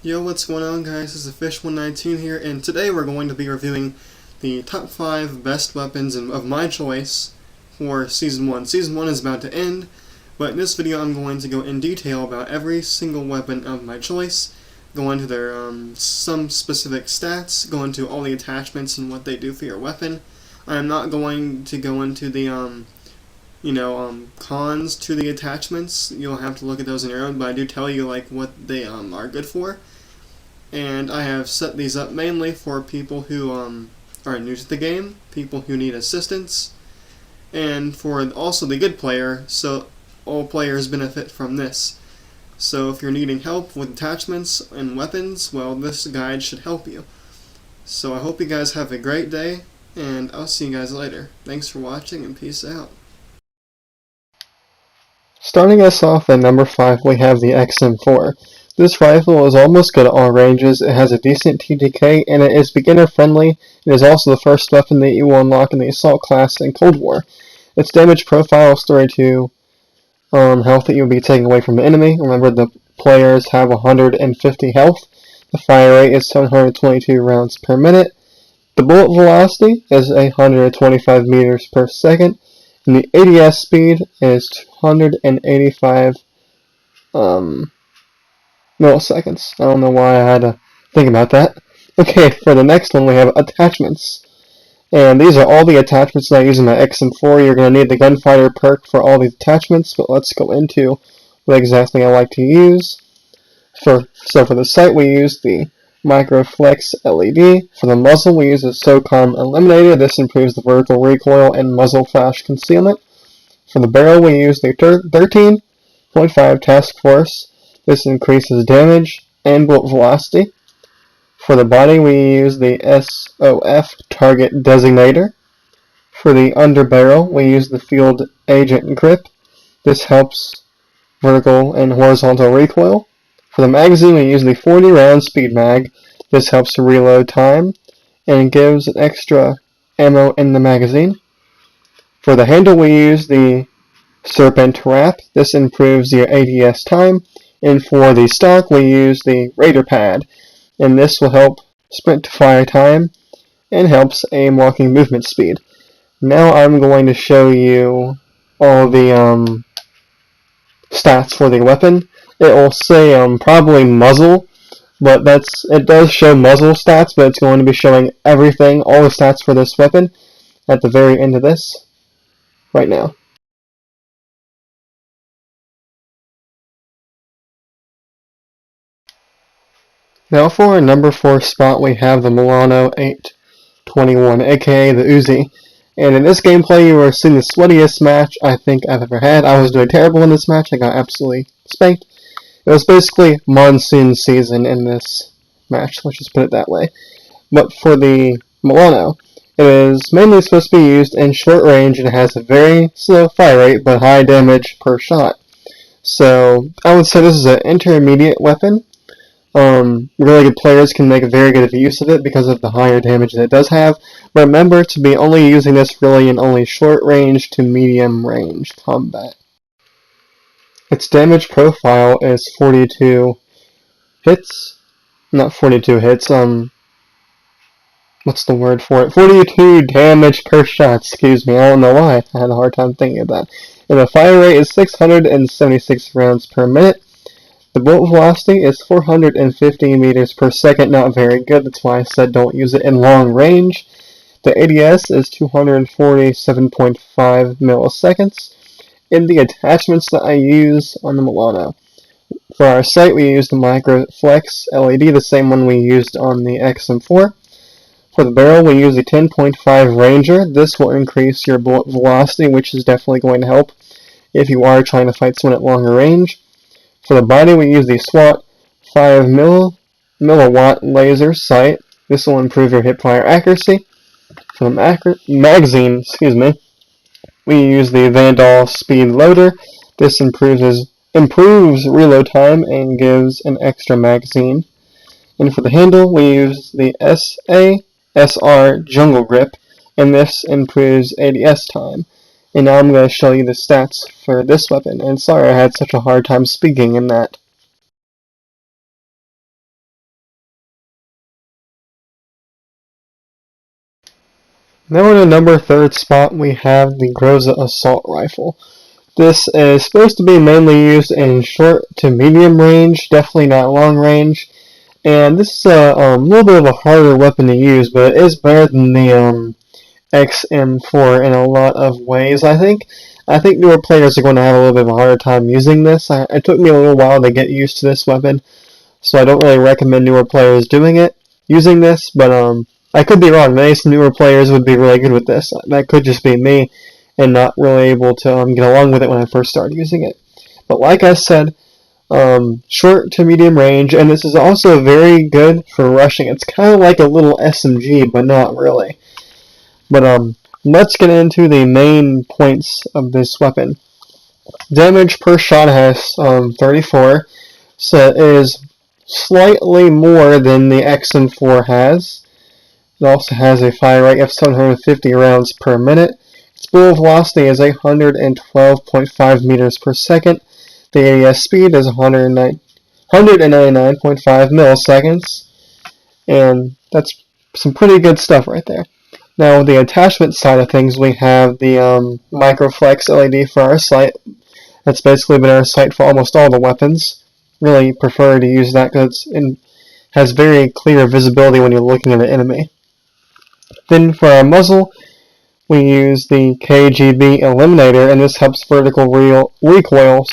Yo, what's going on, guys? This is Fish119 here, and today we're going to be reviewing the top 5 best weapons of my choice for Season 1. Season 1 is about to end, but in this video I'm going to go in detail about every single weapon of my choice, go into their some specific stats, go into all the attachments and what they do for your weapon. I am not going to go into the cons to the attachments. You'll have to look at those on your own, but I do tell you like what they are good for. And I have set these up mainly for people who are new to the game, people who need assistance, and for also the good player, so all players benefit from this. So if you're needing help with attachments and weapons, well, this guide should help you. So I hope you guys have a great day, and I'll see you guys later. Thanks for watching, and peace out. Starting us off at number 5, we have the XM4. This rifle is almost good at all ranges, it has a decent TTK, and it is beginner friendly. It is also the first weapon that you will unlock in the Assault class in Cold War. Its damage profile is 32 health that you will be taking away from the enemy. Remember, the players have 150 health. The fire rate is 722 rounds per minute. The bullet velocity is 125 meters per second. And the ADS speed is 285 milliseconds. I don't know why I had to think about that. Okay, for the next one we have attachments. And these are all the attachments that I use in my XM4. You're going to need the gunfighter perk for all these attachments, but let's go into what exactly I like to use. So for the sight we use the Microflex LED. For the muzzle we use the SOCOM Eliminator. This improves the vertical recoil and muzzle flash concealment. For the barrel we use the 13.5 Task Force. This increases damage and bullet velocity. For the body we use the SOF Target Designator. For the underbarrel we use the Field Agent Grip. This helps vertical and horizontal recoil. For the magazine we use the 40 round speed mag. This helps reload time and gives an extra ammo in the magazine. For the handle we use the Serpent Wrap. This improves your ADS time. And for the stock we use the Raider Pad. And this will help sprint to fire time and helps aim walking movement speed. Now I'm going to show you all the stats for the weapon. It will say probably muzzle, but it does show muzzle stats, but it's going to be showing everything, all the stats for this weapon at the very end of this right now. Now for our number 4 spot we have the Milano 821, aka the Uzi. And in this gameplay you are seeing the sweatiest match I think I've ever had. I was doing terrible in this match, I got absolutely spanked. It was basically monsoon season in this match, let's just put it that way. But for the Milano, it is mainly supposed to be used in short range and it has a very slow fire rate but high damage per shot. So I would say this is an intermediate weapon. Really good players can make a very good use of it because of the higher damage that it does have. But remember to be only using this really in only short range to medium range combat. Its damage profile is 42 hits. Not 42 hits, what's the word for it? 42 damage per shot, excuse me, I don't know why I had a hard time thinking of that. And the fire rate is 676 rounds per minute. The bullet velocity is 450 meters per second, not very good, that's why I said don't use it in long range. The ADS is 247.5 milliseconds. In the attachments that I use on the Milano. For our sight we use the Microflex LED, the same one we used on the XM4. For the barrel we use the 10.5 Ranger. This will increase your bullet velocity, which is definitely going to help if you are trying to fight someone at longer range. For the body we use the SWAT 5 milliwatt laser sight. This will improve your hipfire accuracy. For the magazine, we use the Vandal Speed Loader. This improves reload time and gives an extra magazine. And for the handle, we use the SASR Jungle Grip, and this improves ADS time. And now I'm going to show you the stats for this weapon, and sorry I had such a hard time speaking in that. Now in the number third spot we have the Groza Assault Rifle. This is supposed to be mainly used in short to medium range, definitely not long range. And this is a little bit of a harder weapon to use, but it is better than the XM4 in a lot of ways, I think. I think newer players are going to have a little bit of a harder time using this. It took me a little while to get used to this weapon, so I don't really recommend newer players using this, but I could be wrong. Maybe some newer players would be really good with this. That could just be me and not really able to get along with it when I first started using it. But like I said, short to medium range, and this is also very good for rushing. It's kind of like a little SMG, but not really. But let's get into the main points of this weapon. Damage per shot has 34, so it is slightly more than the XM4 has. It also has a fire rate of 750 rounds per minute. Its bullet velocity is 112.5 meters per second. The ADS speed is 199.5 milliseconds, and that's some pretty good stuff right there. Now, with the attachment side of things, we have the Microflex LED for our sight. That's basically been our sight for almost all the weapons. Really prefer to use that because it has very clear visibility when you're looking at an enemy. Then for our muzzle, we use the KGB Eliminator, and this helps vertical recoil,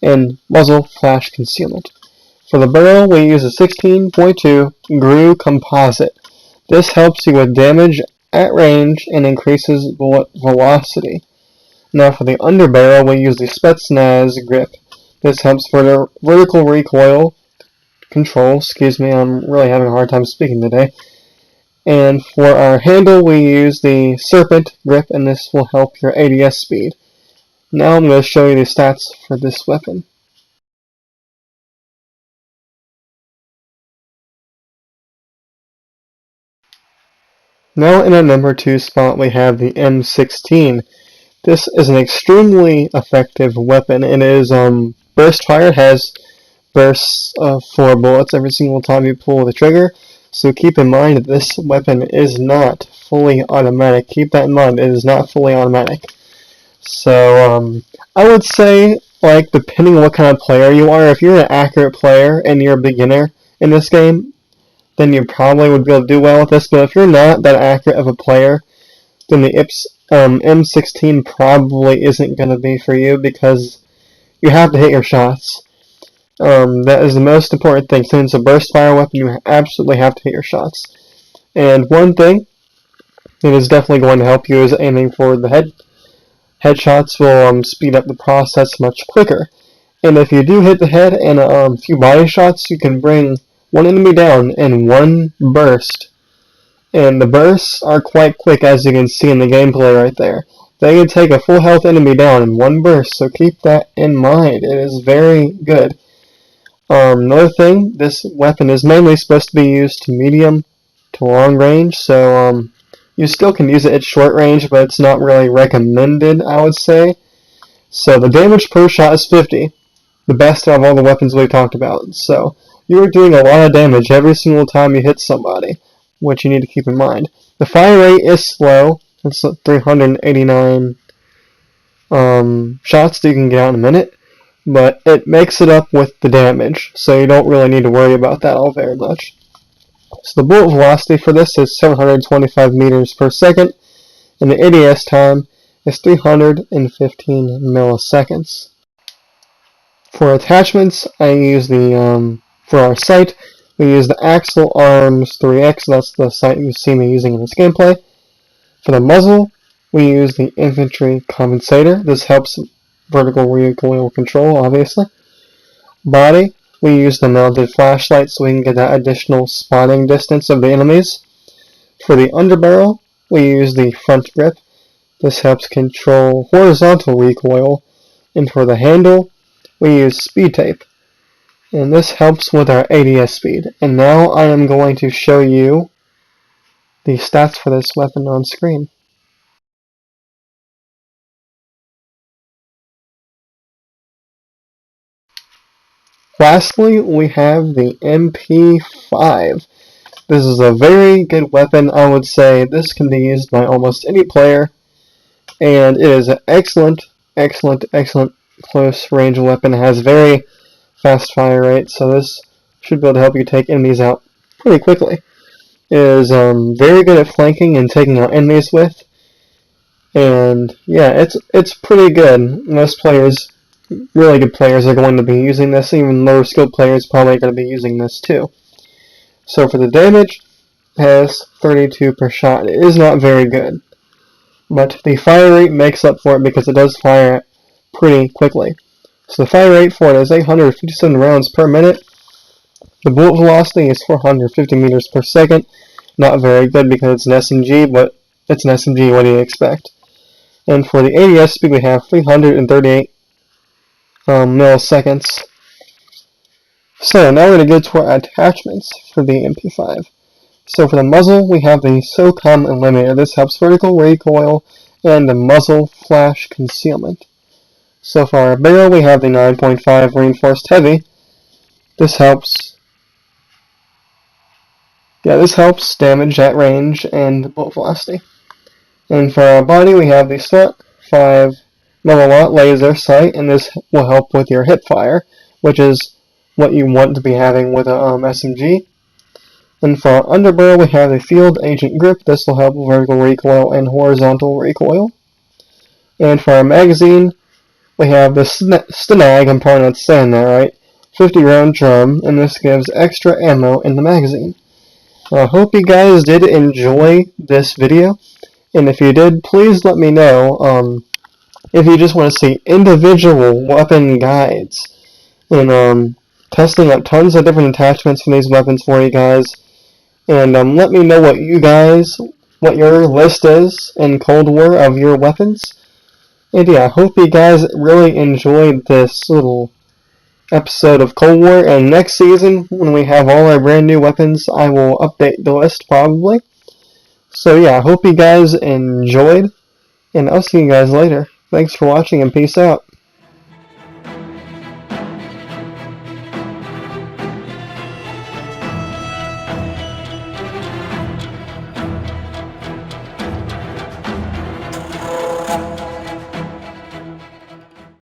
and muzzle flash concealment. For the barrel, we use a 16.2 GRU composite. This helps you with damage at range and increases bullet velocity. Now for the underbarrel, we use the Spetsnaz grip. This helps for the vertical recoil control. I'm really having a hard time speaking today. And for our handle, we use the Serpent grip, and this will help your ADS speed. Now I'm going to show you the stats for this weapon. Now in our number 2 spot, we have the M16. This is an extremely effective weapon. It is burst fire. It has bursts of 4 bullets every single time you pull the trigger. So keep in mind that this weapon is not fully automatic. Keep that in mind. It is not fully automatic. So I would say, like, depending on what kind of player you are, if you're an accurate player and you're a beginner in this game, then you probably would be able to do well with this. But if you're not that accurate of a player, then the M16 probably isn't going to be for you because you have to hit your shots. That is the most important thing. Since it's a burst fire weapon, you absolutely have to hit your shots. And one thing that is definitely going to help you is aiming for the head. Headshots will speed up the process much quicker. And if you do hit the head and a few body shots, you can bring one enemy down in one burst. And the bursts are quite quick, as you can see in the gameplay right there. They can take a full health enemy down in one burst, so keep that in mind. It is very good. Another thing, this weapon is mainly supposed to be used to medium to long range, so you still can use it at short range, but it's not really recommended, I would say. So the damage per shot is 50, the best out of all the weapons we talked about. So you are doing a lot of damage every single time you hit somebody, which you need to keep in mind. The fire rate is slow. It's 389 shots that you can get out in a minute, but it makes it up with the damage, so you don't really need to worry about that all very much. So the bullet velocity for this is 725 meters per second, and the ADS time is 315 milliseconds. For attachments, I use for our sight, we use the Axle Arms 3X, that's the sight you see me using in this gameplay. For the muzzle, we use the Infantry Compensator. This helps vertical recoil control, obviously. Body, we use the mounted flashlight so we can get that additional spotting distance of the enemies. For the underbarrel, we use the front grip. This helps control horizontal recoil. And for the handle, we use speed tape. And this helps with our ADS speed. And now I am going to show you the stats for this weapon on screen. Lastly, we have the MP5. This is a very good weapon. I would say this can be used by almost any player, and it is an excellent close range weapon. It has very fast fire rate, so this should be able to help you take enemies out pretty quickly. It is very good at flanking and taking out enemies with, and yeah, it's pretty good. Most players, really good players, are going to be using this. Even lower skilled players probably are going to be using this too. So for the damage, it has 32 per shot. It is not very good, but the fire rate makes up for it because it does fire pretty quickly. So the fire rate for it is 857 rounds per minute. The bullet velocity is 450 meters per second. Not very good because it's an SMG, but it's an SMG, what do you expect? And for the ADS speed, we have 338 milliseconds. So now we're going to go to our attachments for the MP5. So for the muzzle, we have the SOCOM Eliminator. This helps vertical recoil and the muzzle flash concealment. So for our barrel, we have the 9.5 reinforced heavy. This helps damage at range and bullet velocity. And for our body, we have the SWAT 5 milliwatt laser sight, and this will help with your hip fire, which is what you want to be having with a SMG. And for our underbarrel, we have the field agent grip. This will help with vertical recoil and horizontal recoil. And for our magazine, we have the Stenag, I'm probably not saying that right, 50 round drum, and this gives extra ammo in the magazine. I hope you guys did enjoy this video, and if you did, please let me know if you just want to see individual weapon guides, and testing out tons of different attachments for these weapons for you guys, and let me know what your list is in Cold War of your weapons. And yeah, I hope you guys really enjoyed this little episode of Cold War, and next season, when we have all our brand new weapons, I will update the list probably. So yeah, I hope you guys enjoyed, and I'll see you guys later. Thanks for watching, and peace out.